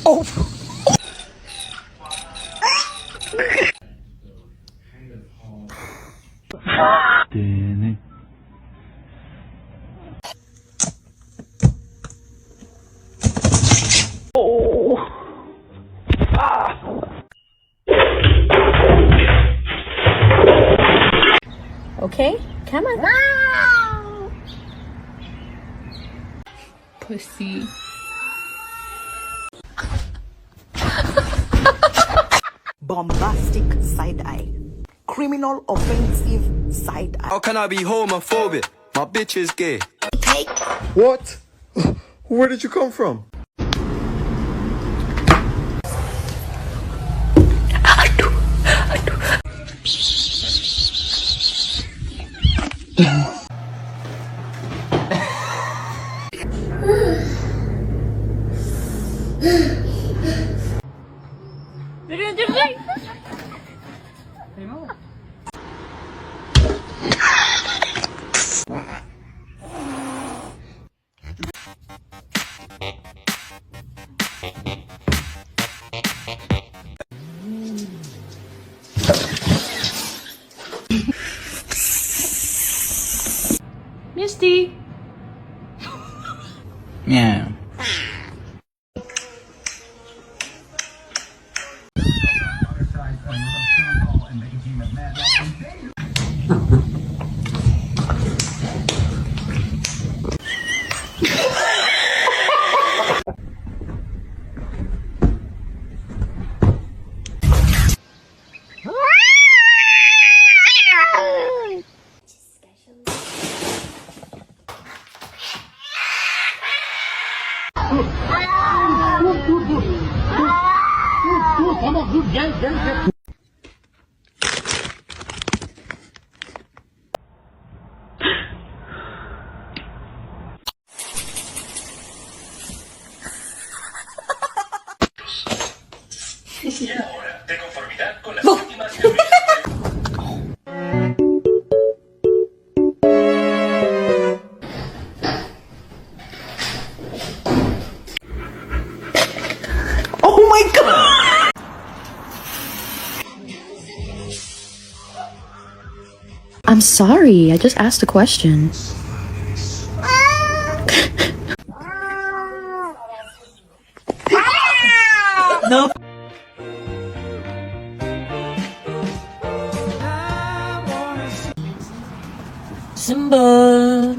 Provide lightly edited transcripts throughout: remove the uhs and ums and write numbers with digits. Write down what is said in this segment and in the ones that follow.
Oh. Okay, come on. Wow. Pussy. Bombastic side eye. Criminal offensive side eye. How can I be homophobic? My bitch is gay. What? Where did you come from? Misty. Yeah. De conformidad con las No. últimas Oh my god! I'm sorry, I just asked a question. No. Simba.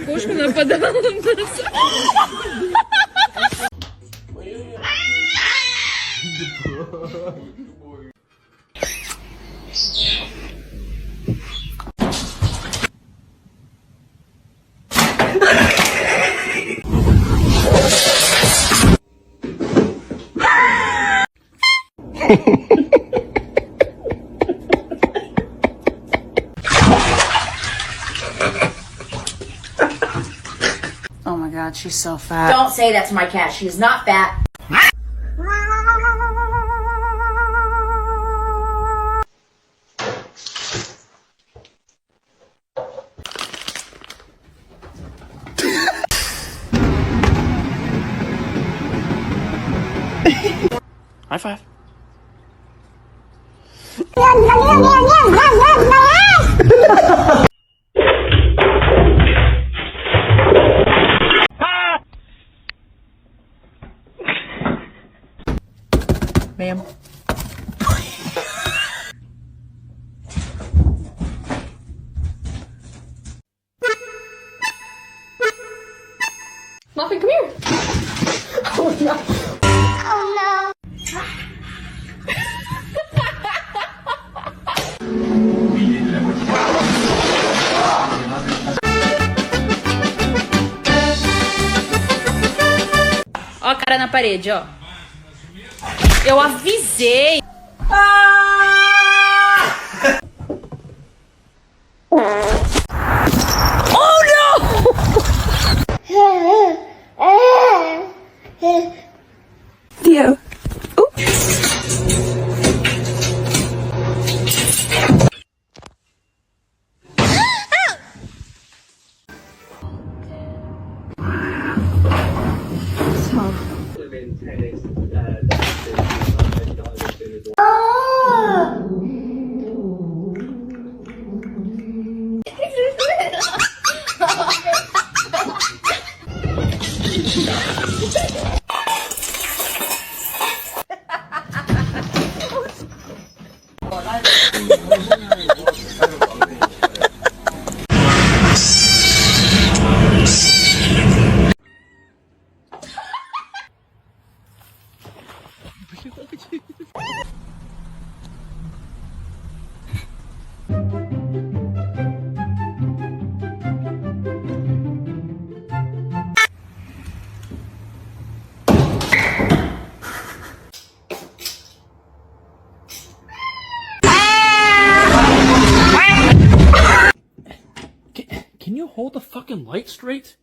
Кошка нападала на нас. Oh my god, she's so fat. Don't say that to my cat. She is not fat. High five. Ma'am. Muffin, come here. Oh no. Oh no. cara na parede, ó. Eu avisei. Theo. Can you hold the fucking light straight?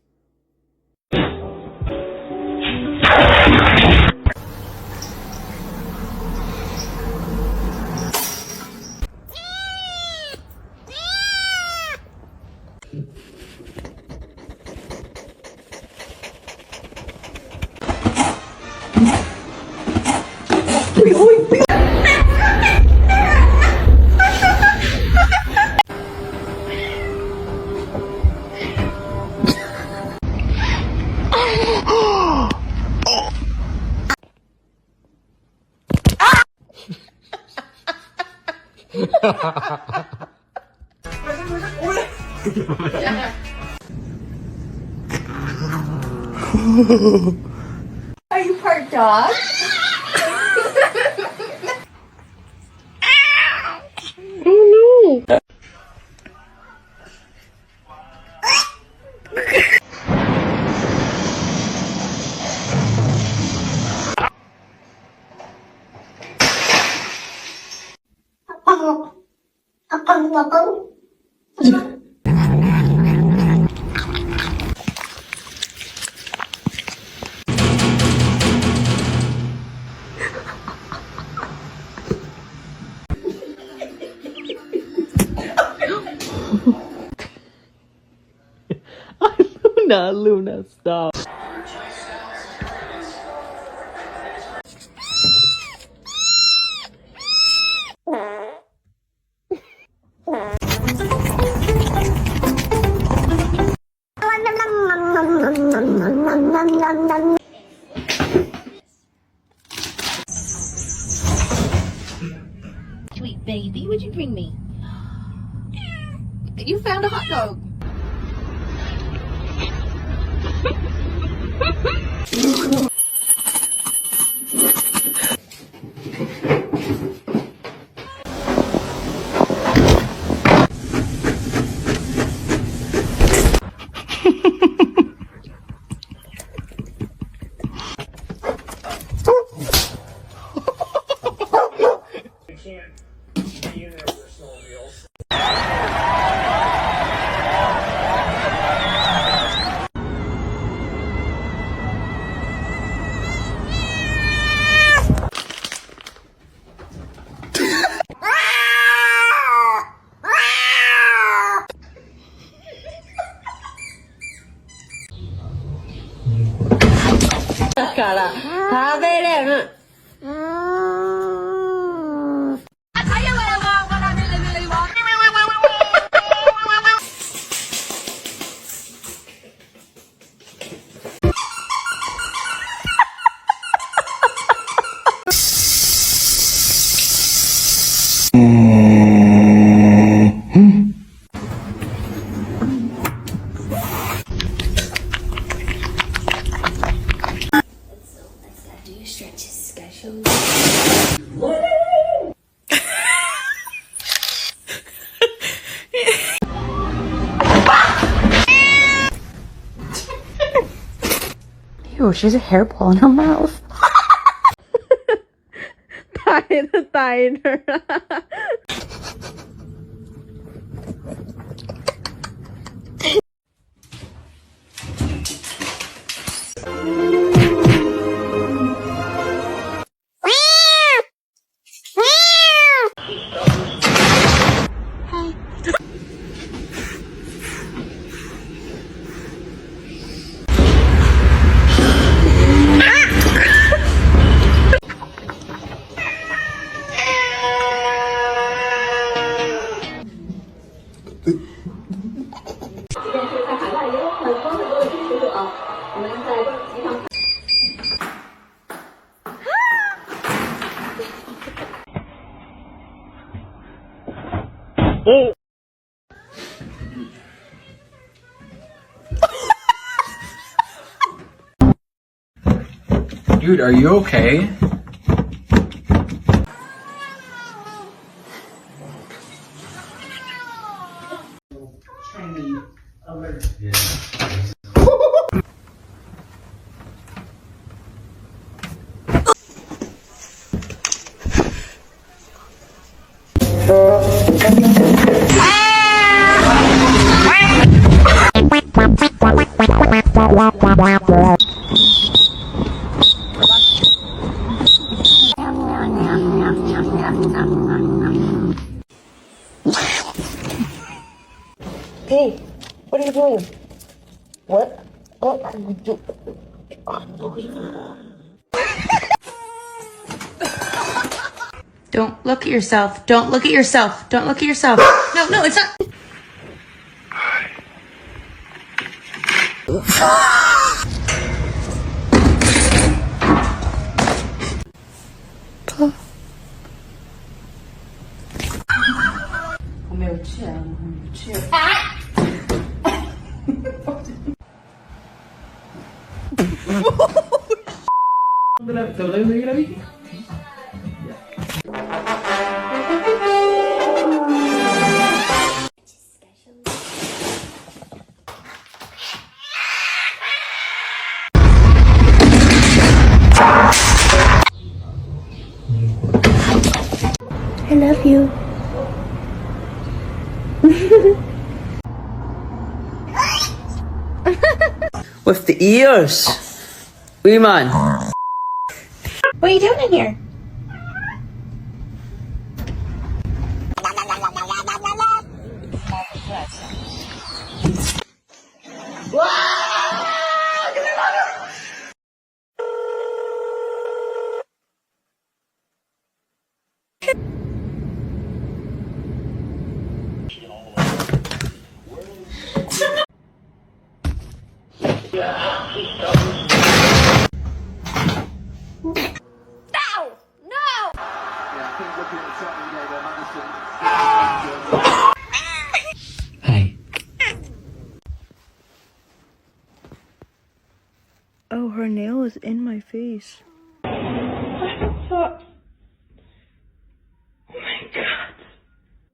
Are you part dog? Oh no! Luna, stop. Sweet baby, what'd you bring me? You found a hot dog. Cara, tá vendo? Do your stretches, go. Ew, she has a hair ball in her mouth. 呆着呆着。Dude, are you okay? Hey, what are you doing? What? What are you doing? Don't look at yourself. Don't look at yourself. Don't look at yourself. No, no, it's not. I love you. With the ears. Wee man. What are you doing in here? Hey. Oh, her nail is in my face.